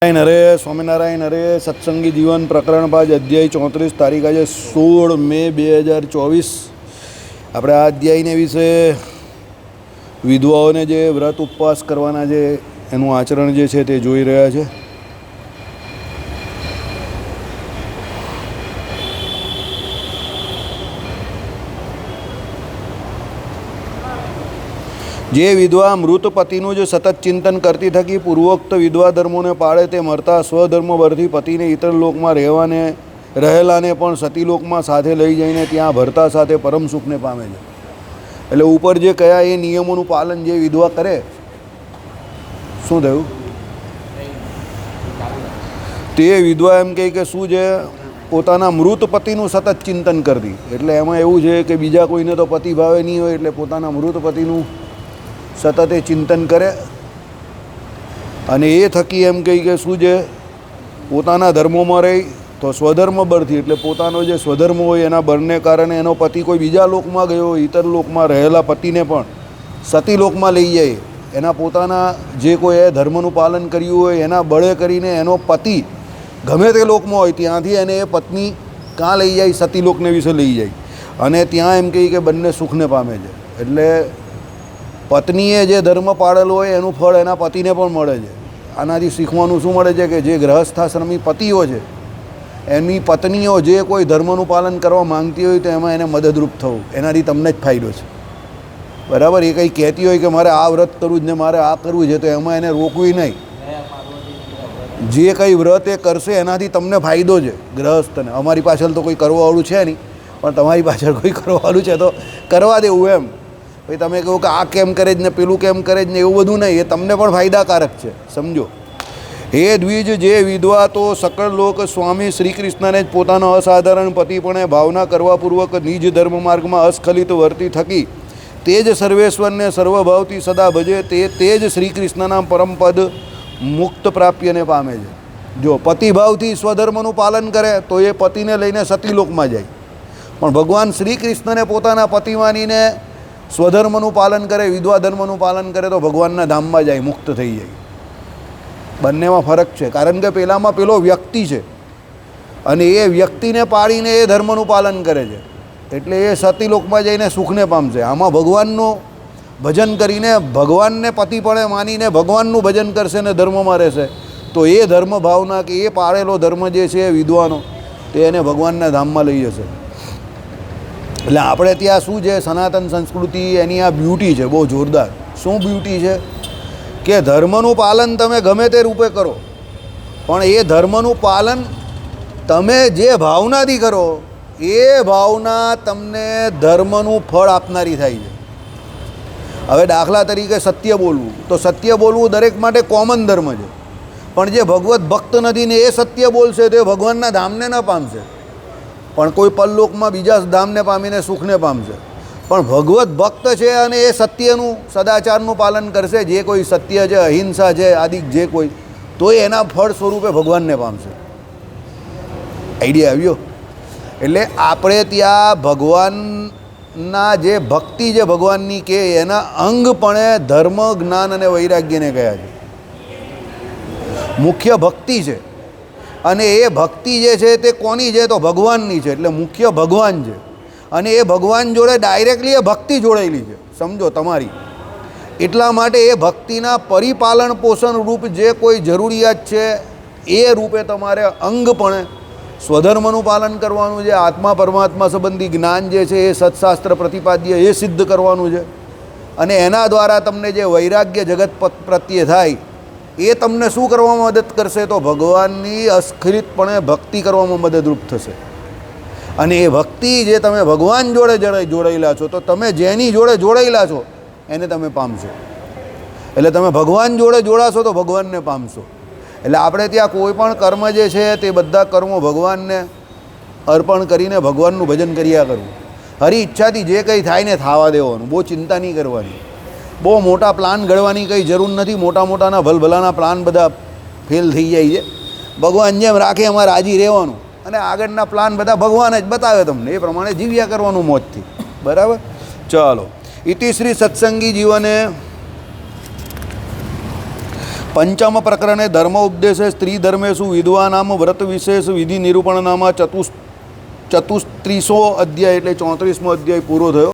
हरे स्वामीनारायण हरे सत्संगी जीवन प्रकरण 5 अध्याय 34 तारीख आज 16 मे 2024 આપણે આ અધ્યાયને વિશે વિધવાઓને જે વ્રત ઉપવાસ કરવાના છે એનું આચરણ જે છે તે જોઈ રહ્યા છે. જે વિધવા મૃત પતિનું જ સતત ચિંતન કરતી થકી પૂર્વોક્ત વિધવા ધર્મોને પાળે તે મરતા સ્વધર્મ પરથી પતિને ઇતર લોકમાં રહેલાને પણ સતીલોકમાં સાથે લઈ જઈને ત્યાં ભરતા સાથે પરમ સુખને પામે છે. એટલે ઉપર જે કયા એ નિયમોનું પાલન જે વિધવા કરે, શું થયું તે વિધવા એમ કહે કે શું છે, પોતાના મૃત પતિનું સતત ચિંતન કરતી. એટલે એમાં એવું છે કે બીજા કોઈને તો પતિ ભાવે નહીં હોય, એટલે પોતાના મૃત પતિનું સતત એ ચિંતન કરે અને એ થકી એમ કહી કે શું છે, પોતાના ધર્મોમાં રહી તો સ્વધર્મ બળથી, એટલે પોતાનો જે સ્વધર્મ હોય એના બળને કારણે એનો પતિ કોઈ બીજા લોકમાં ગયો હોય, ઇતર લોકમાં રહેલા પતિને પણ સતી લોકમાં લઈ જાય. એના પોતાના જે કોઈ એ ધર્મનું પાલન કર્યું હોય એના બળે કરીને એનો પતિ ગમે તે લોકમાં હોય ત્યાંથી એને એ પત્ની કાં લઈ જાય, સતી લોકને વિશે લઈ જાય અને ત્યાં એમ કહી કે બંને સુખને પામે છે. એટલે પત્નીએ જે ધર્મ પાળેલો હોય એનું ફળ એના પતિને પણ મળે છે. આનાથી શીખવાનું શું મળે છે કે જે ગૃહસ્થાશ્રમી પતિઓ છે એની પત્નીઓ જે કોઈ ધર્મનું પાલન કરવા માંગતી હોય તો એમાં એને મદદરૂપ થવું, એનાથી તમને જ ફાયદો છે. બરાબર, એ કંઈ કહેતી હોય કે મારે આ વ્રત કરવું જ ને મારે આ કરવું છે તો એમાં એને રોકવી નહીં. જે કંઈ વ્રત એ કરશે એનાથી તમને ફાયદો છે ગૃહસ્થને. અમારી પાછળ તો કોઈ કરવાવાળું છે નહીં, પણ તમારી પાછળ કોઈ કરવાવાળું છે તો કરવા દેવું એમ. ભાઈ તમે કહો કે આ કેમ કરે જ ને પેલું કેમ કરે જ ને એવું બધું નહીં, એ તમને પણ ફાયદાકારક છે, સમજો. હે દ્વિજ, જે વિધવા તો સકળ લોક સ્વામી શ્રી કૃષ્ણને જ પોતાનો અસાધારણ પતિપણે ભાવના કરવાપૂર્વક નિજ ધર્મ માર્ગમાં અસ્ખલિત વર્તી થકી તે જ સર્વેશ્વરને સર્વભાવથી સદા ભજે, તે જ શ્રી કૃષ્ણના પરમપદ મુક્ત પ્રાપ્યને પામે છે. જો પતિભાવથી સ્વધર્મનું પાલન કરે તો એ પતિને લઈને સતીલોકમાં જાય, પણ ભગવાન શ્રી કૃષ્ણને પોતાના પતિ માનીને સ્વધર્મનું પાલન કરે, વિધવા ધર્મનું પાલન કરે તો ભગવાનના ધામમાં જાય, મુક્ત થઈ જાય. બંનેમાં ફરક છે, કારણ કે પેલામાં પેલો વ્યક્તિ છે અને એ વ્યક્તિને પાળીને એ ધર્મનું પાલન કરે છે, એટલે એ સતીલોકમાં જઈને સુખને પામશે. આમાં ભગવાનનું ભજન કરીને ભગવાનને પતિપણે માનીને ભગવાનનું ભજન કરશે ને ધર્મમાં રહેશે તો એ ધર્મ ભાવના કે એ પાળેલો ધર્મ જે છે વિધવાનો તે એને ભગવાનના ધામમાં લઈ જશે. એટલે આપણે ત્યાં શું છે, સનાતન સંસ્કૃતિ એની આ બ્યુટી છે, બહુ જોરદાર. શું બ્યુટી છે કે ધર્મનું પાલન તમે ગમે તે રૂપે કરો, પણ એ ધર્મનું પાલન તમે જે ભાવનાથી કરો એ ભાવના તમને ધર્મનું ફળ આપનારી થાય છે. હવે દાખલા તરીકે સત્ય બોલવું, તો સત્ય બોલવું દરેક માટે કોમન ધર્મ છે, પણ જે ભગવત ભક્ત નથી ને એ સત્ય બોલશે તો એ ભગવાનના ધામને ન પામશે, પણ કોઈ પરલોકમાં બીજા ધામને પામીને સુખને પામશે. પણ ભગવત ભક્ત છે અને એ સત્યનું સદાચારનું પાલન કરશે, જે કોઈ સત્ય છે, અહિંસા છે, આદિ જે કોઈ, તો એના ફળ સ્વરૂપે ભગવાનને પામશે. આઈડિયા આવ્યો? એટલે આપણે ત્યાં ભગવાનના જે ભક્તિ છે ભગવાનની કે એના અંગપણે ધર્મ, જ્ઞાન અને વૈરાગ્યને કહ્યા છે. મુખ્ય ભક્તિ છે અને એ ભક્તિ જે છે તે કોની છે તો ભગવાનની છે, એટલે મુખ્ય ભગવાન છે અને એ ભગવાન જોડે ડાયરેક્ટલી એ ભક્તિ જોડાયેલી છે, સમજો તમારી. એટલા માટે એ ભક્તિના પરિપાલન પોષણ રૂપ જે કોઈ જરૂરિયાત છે એ રૂપે તમારે અંગપણે સ્વધર્મનું પાલન કરવાનું છે. આત્મા પરમાત્મા સંબંધી જ્ઞાન જે છે એ સત્શાસ્ત્ર પ્રતિપાદ્ય એ સિદ્ધ કરવાનું છે અને એના દ્વારા તમને જે વૈરાગ્ય જગત પ્રત્યે થાય એ તમને શું કરવામાં મદદ કરશે તો ભગવાનની અસ્ખલિતપણે ભક્તિ કરવામાં મદદરૂપ થશે. અને એ ભક્તિ જે તમે ભગવાન જોડે જોડાયેલા છો તો તમે જેની જોડે જોડાયેલા છો એને તમે પામશો. એટલે તમે ભગવાન જોડે જોડાશો તો ભગવાનને પામશો. એટલે આપણે ત્યાં કોઈ પણ કર્મ જે છે તે બધા કર્મો ભગવાનને અર્પણ કરીને ભગવાનનું ભજન કર્યા કરવું. હરી ઈચ્છાથી જે કંઈ થાય ને થવા દેવાનું, બહુ ચિંતા નહીં કરવાની. બહુ મોટા પ્લાન ઘડવાની કંઈ જરૂર નથી. મોટા મોટાના ભલભલાના પ્લાન બધા ફેલ થઈ જાય છે. ભગવાન જેમ રાખે એમાં રાજી રહેવાનું અને આગળના પ્લાન બધા ભગવાન જ બતાવે તમને, એ પ્રમાણે જીવ્યા કરવાનું મોજથી. બરાબર, ચાલો. ઇતિ શ્રી સત્સંગી જીવને પંચમ પ્રકરણે ધર્મ ઉપદેશે સ્ત્રી ધર્મેશુ વિદ્વાનામ વ્રત વિશેષ વિધિ નિરૂપણનામાં ચતુસ્ત્રીસો અધ્યાય એટલે 34મો અધ્યાય પૂરો થયો.